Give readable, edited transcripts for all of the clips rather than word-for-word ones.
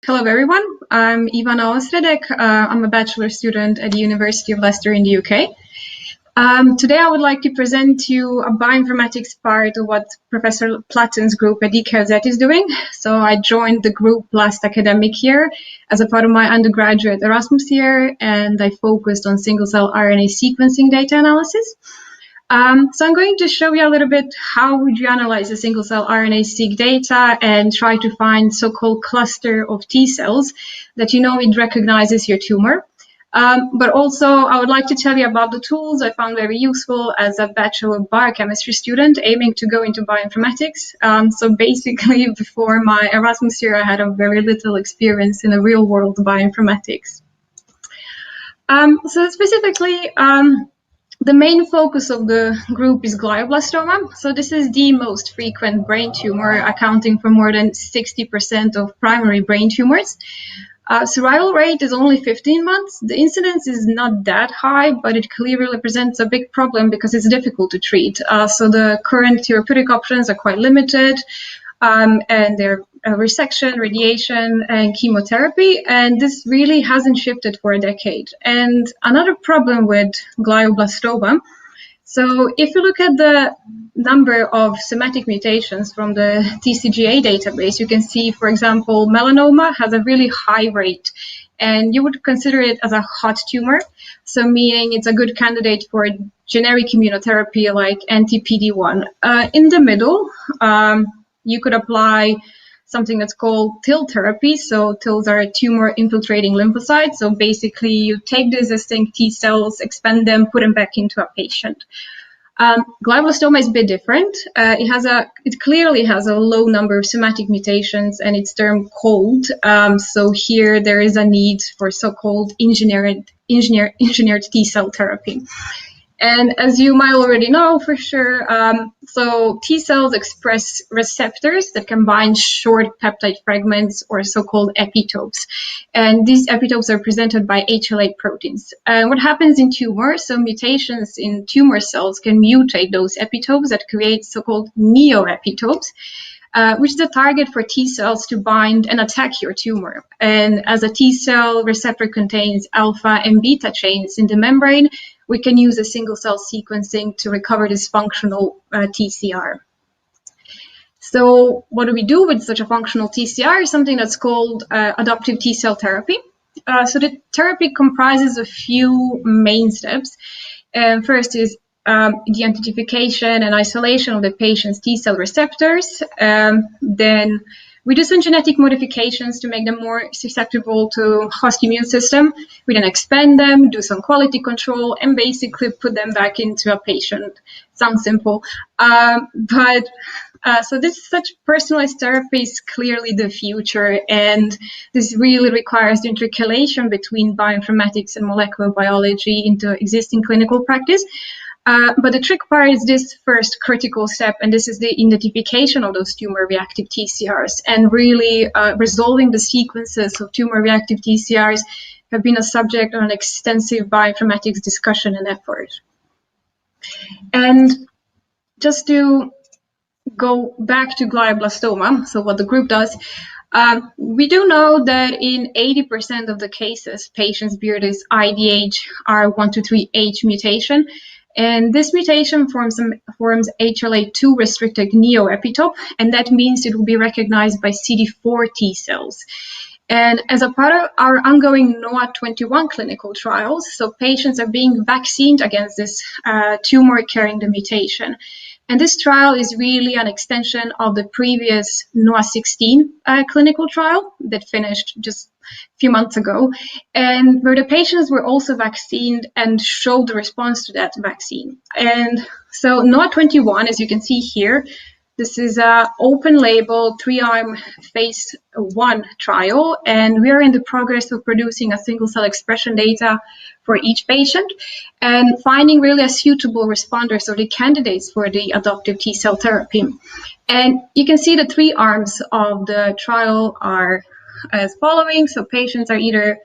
Hello everyone, I'm Ivana Osredek. I'm a bachelor student at the University of Leicester in the UK. Today I would like to present to you a bioinformatics part of what Professor Platten's group at DKZ is doing. So I joined the group last academic year as a part of my undergraduate Erasmus year, and I focused on single-cell RNA sequencing data analysis. So I'm going to show you a little bit how would you analyze a single-cell RNA-seq data and try to find so-called cluster of T cells that you know it recognizes your tumor. But also I would like to tell you about the tools I found very useful as a bachelor biochemistry student aiming to go into bioinformatics. So basically before my Erasmus year I had a very little experience in the real world bioinformatics. So specifically, the main focus of the group is glioblastoma. So this is the most frequent brain tumor, accounting for more than 60% of primary brain tumors. Survival rate is only 15 months. The incidence is not that high, but it clearly represents a big problem because it's difficult to treat. So the current therapeutic options are quite limited, and they're resection, radiation, and chemotherapy, and this really hasn't shifted for a decade. And another problem with glioblastoma, so if you look at the number of somatic mutations from the TCGA database, you can see, for example, melanoma has a really high rate, and you would consider it as a hot tumor, so meaning it's a good candidate for generic immunotherapy like anti-PD-1. In the middle, you could apply something that's called TIL therapy. So TILs are tumor-infiltrating lymphocytes. So basically, you take the existing T cells, expand them, put them back into a patient. Glioblastoma is a bit different. It clearly has a low number of somatic mutations, and it's termed cold. So here there is a need for so-called engineered T cell therapy. And as you might already know for sure, so T cells express receptors that can bind short peptide fragments or so-called epitopes. And these epitopes are presented by HLA proteins. And what happens in tumors, so mutations in tumor cells can mutate those epitopes that create so-called neoepitopes, which is a target for T cells to bind and attack your tumor. And as a T cell receptor contains alpha and beta chains in the membrane, we can use a single-cell sequencing to recover this functional TCR. So what do we do with such a functional TCR? Something that's called adoptive T cell therapy. So the therapy comprises a few main steps. First is the identification and isolation of the patient's T cell receptors. Then we do some genetic modifications to make them more susceptible to host immune system. We then expand them, do some quality control, and basically put them back into a patient. Sounds simple, so such personalized therapy is clearly the future, and this really requires the intercalation between bioinformatics and molecular biology into existing clinical practice. But the trick part is this first critical step, and this is the identification of those tumor-reactive TCRs. And really resolving the sequences of tumor-reactive TCRs have been a subject of an extensive bioinformatics discussion and effort. And just to go back to glioblastoma, so what the group does, we do know that in 80% of the cases, patients bear this IDH R123H mutation. And this mutation forms HLA-2 restricted neoepitope, and that means it will be recognized by CD4 T cells. And as a part of our ongoing NOAA-21 clinical trials, so patients are being vaccinated against this tumor carrying the mutation. And this trial is really an extension of the previous NOAA-16 clinical trial that finished just a few months ago, and where the patients were also vaccinated and showed the response to that vaccine. And so NOAA-21, as you can see here, this is an open-label, 3-arm phase 1 trial, and we are in the progress of producing a single-cell expression data for each patient and finding really a suitable responders or the candidates for the adoptive T cell therapy. And you can see the 3 arms of the trial are as following. So patients are either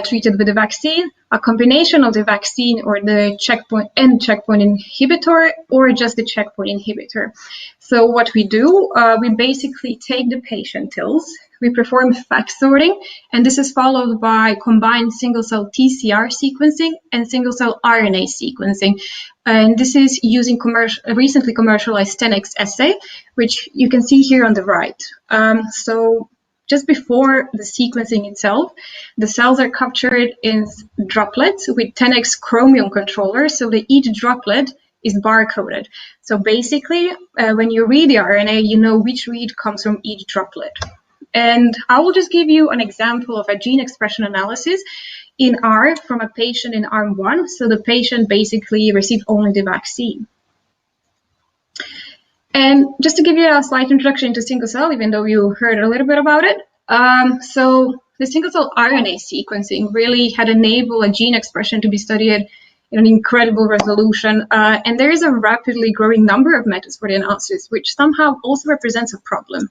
treated with a vaccine a combination of the vaccine or the checkpoint inhibitor, or just the checkpoint inhibitor. So what we do, we basically take the patient TILs, we perform FACS sorting, and this is followed by combined single-cell TCR sequencing and single-cell RNA sequencing. And this is using recently commercialized 10x assay, which you can see here on the right. So just before the sequencing itself, the cells are captured in droplets with 10x chromium controllers, so that each droplet is barcoded. So basically, when you read the RNA, you know which read comes from each droplet. And I will just give you an example of a gene expression analysis in R from a patient in arm 1. So the patient basically received only the vaccine. And just to give you a slight introduction into single cell, even though you heard a little bit about it, so the single cell RNA sequencing really had enabled a gene expression to be studied in an incredible resolution. And there is a rapidly growing number of methods for the analysis, which somehow also represents a problem.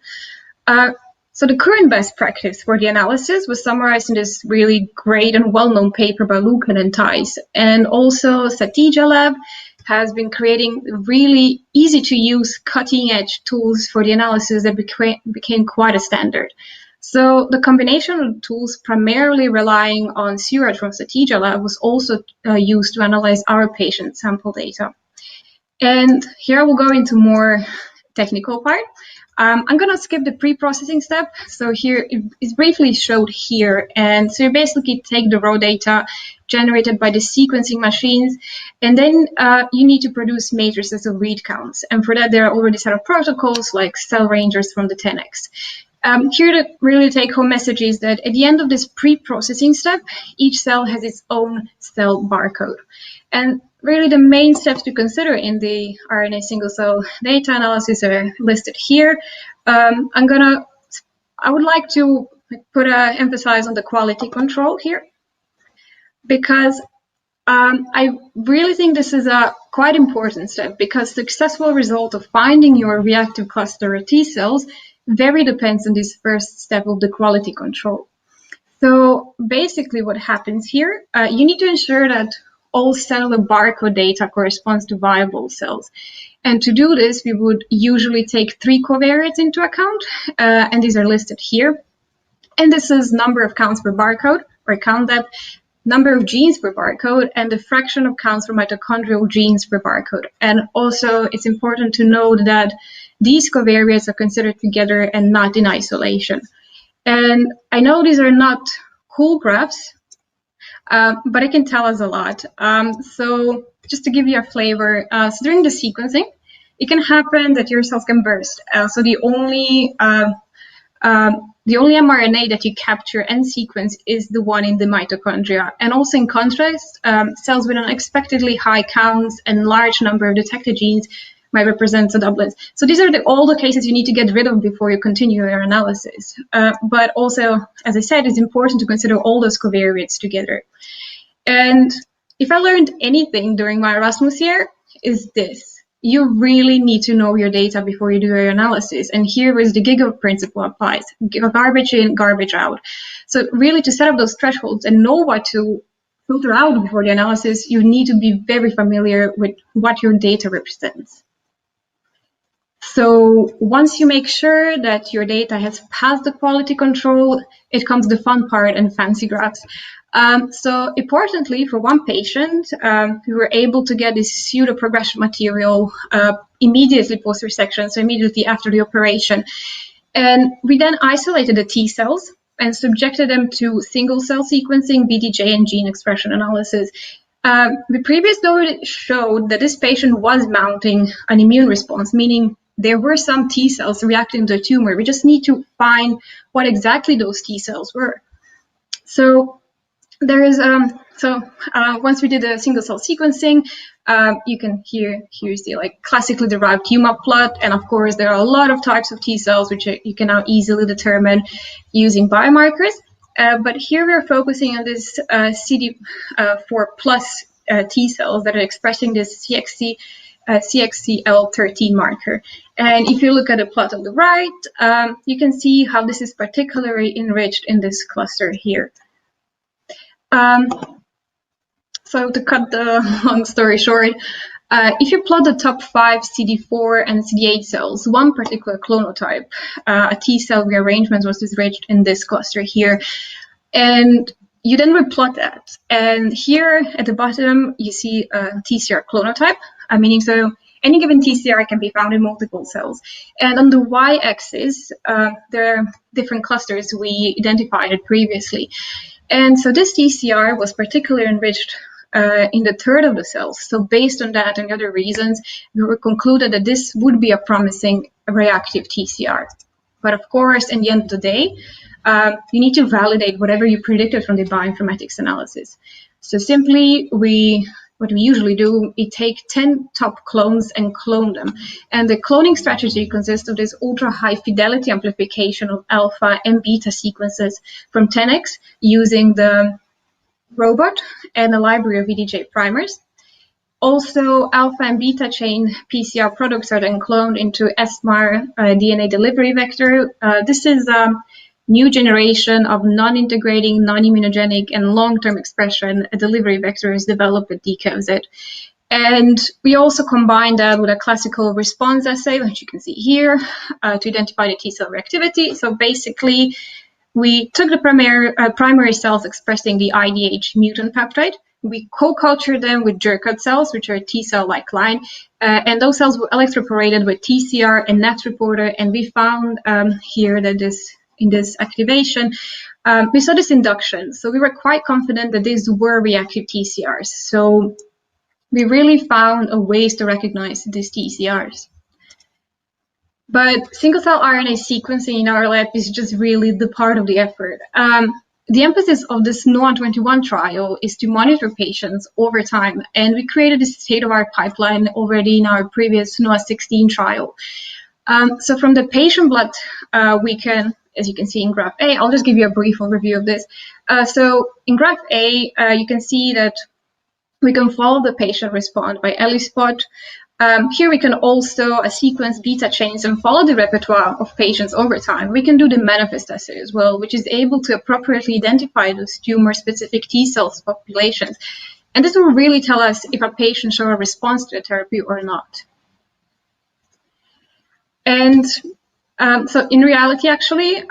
So the current best practice for the analysis was summarized in this really great and well-known paper by Lucan and Thijs. And also Satija Lab has been creating really easy-to-use, cutting-edge tools for the analysis that became quite a standard. So the combination of tools primarily relying on CURAT from Satija Lab was also used to analyze our patient sample data. And here I will go into more technical part. I'm going to skip the pre-processing step. So here it's briefly showed here. And so you basically take the raw data generated by the sequencing machines, and then you need to produce matrices of read counts. And for that, there are already set of protocols like cell rangers from the 10x. Here, the really take-home message is that at the end of this pre-processing step, each cell has its own cell barcode. And really, the main steps to consider in the RNA single-cell data analysis are listed here. I would like to put emphasis on the quality control here, because I really think this is a quite important step, because successful result of finding your reactive cluster of T cells very depends on this first step of the quality control. So basically what happens here, you need to ensure that all cellular barcode data corresponds to viable cells. And to do this, we would usually take 3 covariates into account, and these are listed here. And this is number of counts per barcode, or count depth, number of genes per barcode, and the fraction of counts for mitochondrial genes per barcode. And also, it's important to note that these covariates are considered together and not in isolation. And I know these are not cool graphs, but it can tell us a lot. So just to give you a flavor, so during the sequencing, it can happen that your cells can burst. So the only mRNA that you capture and sequence is the one in the mitochondria. And also in contrast, cells with unexpectedly high counts and large number of detected genes might represent a doublet. So these are all the cases you need to get rid of before you continue your analysis. But also, as I said, it's important to consider all those covariates together. And if I learned anything during my Erasmus year, is this. You really need to know your data before you do your analysis. And here is the GIGA principle applies. Garbage in, garbage out. So really, to set up those thresholds and know what to filter out before the analysis, you need to be very familiar with what your data represents. So once you make sure that your data has passed the quality control, it comes the fun part and fancy graphs. So importantly, for one patient, we were able to get this pseudo-progression material immediately post-resection, so immediately after the operation. And we then isolated the T cells and subjected them to single-cell sequencing, BDJ, and gene expression analysis. The previous data showed that this patient was mounting an immune response, meaning there were some T cells reacting to the tumor. We just need to find what exactly those T cells were. So there is once we did the single cell sequencing, you can here's the classically derived UMAP plot, and of course there are a lot of types of T cells which you can now easily determine using biomarkers. But here we're focusing on this CD4 plus T cells that are expressing this CXCL13 marker. And if you look at the plot on the right, you can see how this is particularly enriched in this cluster here. So to cut the long story short, if you plot the top 5 CD4 and CD8 cells, one particular clonotype, a T-cell rearrangement was enriched in this cluster here. And you then replot that. And here at the bottom, you see a TCR clonotype, meaning so any given TCR can be found in multiple cells. And on the y-axis, there are different clusters we identified previously. And so this TCR was particularly enriched in the third of the cells. So based on that and other reasons, we were concluded that this would be a promising reactive TCR. But of course, in the end of the day, you need to validate whatever you predicted from the bioinformatics analysis. So simply, what we usually do, we take 10 top clones and clone them. And the cloning strategy consists of this ultra-high fidelity amplification of alpha and beta sequences from 10x using the robot and a library of VDJ primers. Also, alpha and beta chain PCR products are then cloned into SMAR DNA delivery vector. This is a new generation of non-integrating, non-immunogenic, and long-term expression delivery vectors developed at DKZ. And we also combine that with a classical response assay, which you can see here, to identify the T-cell reactivity. So basically, we took the primary cells expressing the IDH mutant peptide. We co-cultured them with Jurkat cells, which are T-cell-like line, and those cells were electroporated with TCR and NET reporter, and we found here that in this activation, we saw this induction. So we were quite confident that these were reactive TCRs. So we really found a ways to recognize these TCRs. But single-cell RNA sequencing in our lab is just really the part of the effort. The emphasis of this NOAA-21 trial is to monitor patients over time, and we created a state-of-the-art pipeline already in our previous NOAA-16 trial. So from the patient blood, we can, as you can see in graph A, I'll just give you a brief overview of this. So in graph A, you can see that we can follow the patient response by ELISpot. Here we can also sequence beta chains and follow the repertoire of patients over time. We can do the manifest assay as well, which is able to appropriately identify those tumor-specific T-cells populations. And this will really tell us if a patient shows a response to the therapy or not. And so in reality, actually,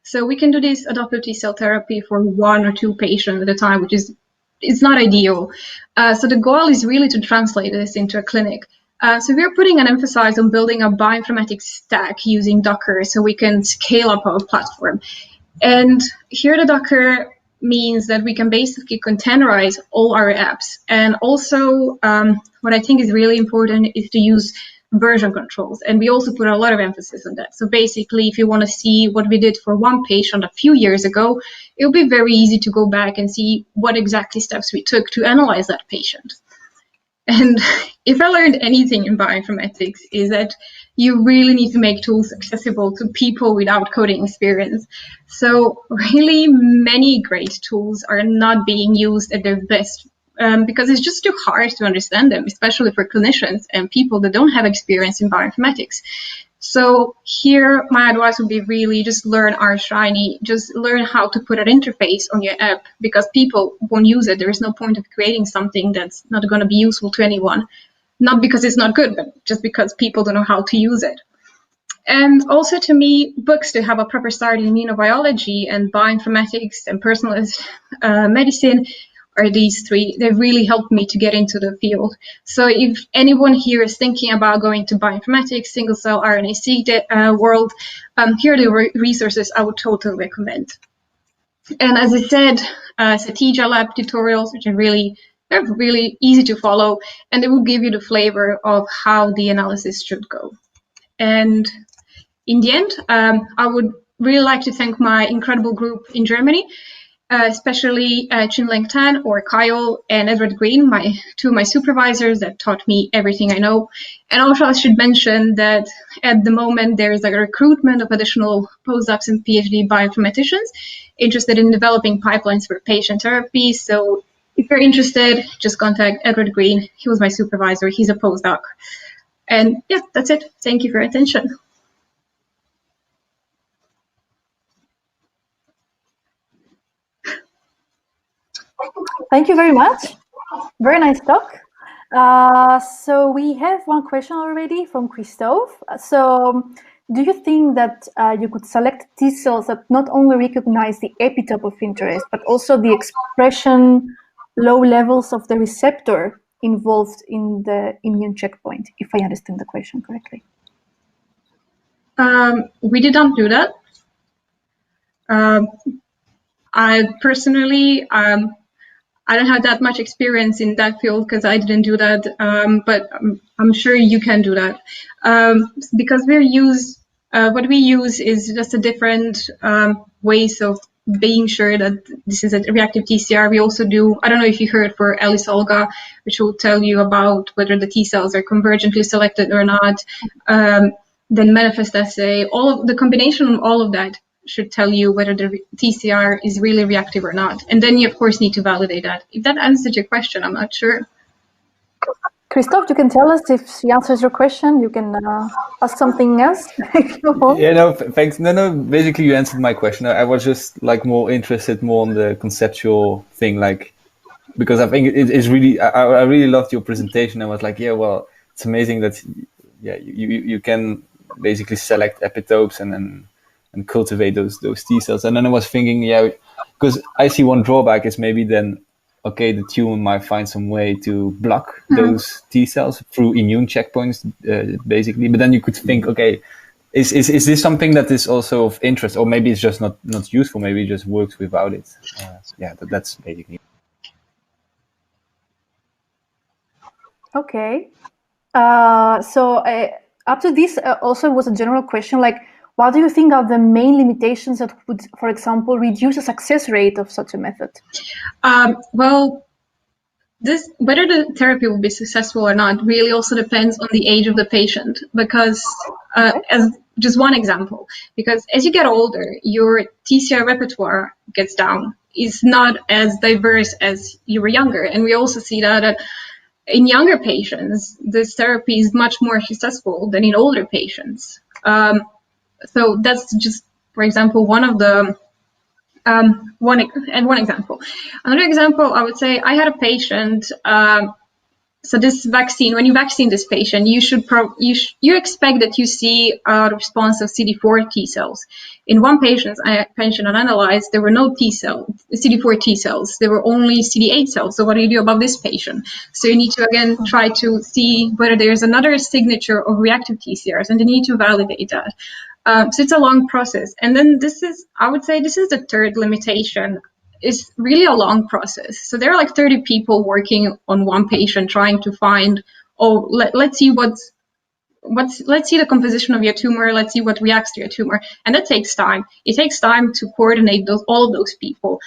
so we can do this adoptive T-cell therapy for 1 or 2 patients at a time, which is it's not ideal. So the goal is really to translate this into a clinic. So we're putting an emphasis on building a bioinformatics stack using Docker so we can scale up our platform. And here the Docker means that we can basically containerize all our apps. And also what I think is really important is to use version controls. And we also put a lot of emphasis on that. So basically, if you want to see what we did for one patient a few years ago, it'll be very easy to go back and see what exactly steps we took to analyze that patient. And if I learned anything in bioinformatics is that you really need to make tools accessible to people without coding experience. So really many great tools are not being used at their best because it's just too hard to understand them, especially for clinicians and people that don't have experience in bioinformatics. So here, my advice would be really just learn R-Shiny, just learn how to put an interface on your app because people won't use it. There is no point of creating something that's not going to be useful to anyone. Not because it's not good, but just because people don't know how to use it. And also to me, books to have a proper start in immunobiology and bioinformatics and personalized medicine are these 3. They really helped me to get into the field. So if anyone here is thinking about going to bioinformatics, single-cell RNA-seq world, here are the resources I would totally recommend. And as I said, Satija Lab tutorials, which are they're really easy to follow, and they will give you the flavor of how the analysis should go. And in the end, I would really like to thank my incredible group in Germany, especially Leng Tan or Kyle and Edward Green, 2 of my supervisors that taught me everything I know. And also I should mention that at the moment there is a recruitment of additional postdocs and PhD bioinformaticians interested in developing pipelines for patient therapy. So if you're interested, just contact Edward Green. He was my supervisor. He's a postdoc. And yeah, that's it. Thank you for your attention. Thank you very much. Very nice talk. So we have one question already from Christophe. So do you think that you could select T cells that not only recognize the epitope of interest, but also the expression low levels of the receptor involved in the immune checkpoint, if I understand the question correctly? We did not do that. I personally, I don't have that much experience in that field because I didn't do that, but I'm sure you can do that. Because what we use is just a different ways of being sure that this is a reactive TCR. We also do, I don't know if you heard for ELIS-Olga, which will tell you about whether the T cells are convergently selected or not. Then manifest assay, the combination of all of that should tell you whether the TCR is really reactive or not. And then you, of course, need to validate that. If that answers your question, I'm not sure. Christophe, you can tell us if she answers your question. You can ask something else if you want. Yeah, no, thanks. No, basically you answered my question. I was just like more interested on the conceptual thing, like, because I think it is really, I really loved your presentation. I was like, yeah, well, it's amazing that, yeah, you can basically select epitopes and cultivate those T cells. And then I was thinking, yeah, because I see one drawback is maybe then, okay, the tumor might find some way to block those T cells through immune checkpoints, basically. But then you could think, okay, is this something that is also of interest, or maybe it's just not useful? Maybe it just works without it. Yeah, that's basically. Okay. So up to this also was a general question, like, what do you think are the main limitations that would, for example, reduce the success rate of such a method? Well, whether the therapy will be successful or not really also depends on the age of the patient, because as just one example, because as you get older, your TCR repertoire gets down. It's not as diverse as you were younger. And we also see that in younger patients, this therapy is much more successful than in older patients. So that's just, for example, one example. Another example, I would say, I had a patient. So this vaccine, when you vaccine this patient, you expect that you see a response of CD4 T cells. In one patient I analyzed, there were no CD4 T cells. There were only CD8 cells. So what do you do about this patient? So you need to again try to see whether there's another signature of reactive TCRs, and you need to validate that. So it's a long process. And then I would say this is the third limitation. It's really a long process. So there are like 30 people working on one patient trying to find, let's see let's see the composition of your tumor. Let's see what reacts to your tumor. And that takes time. It takes time to coordinate all of those people.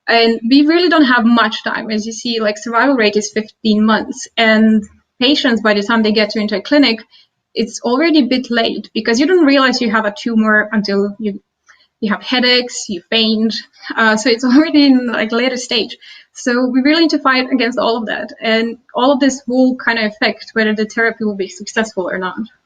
And we really don't have much time. As you see, like survival rate is 15 months. And patients, by the time they get into a clinic, it's already a bit late because you don't realize you have a tumor until you have headaches, you faint. So it's already in like later stage. So we really need to fight against all of that. And all of this will kind of affect whether the therapy will be successful or not.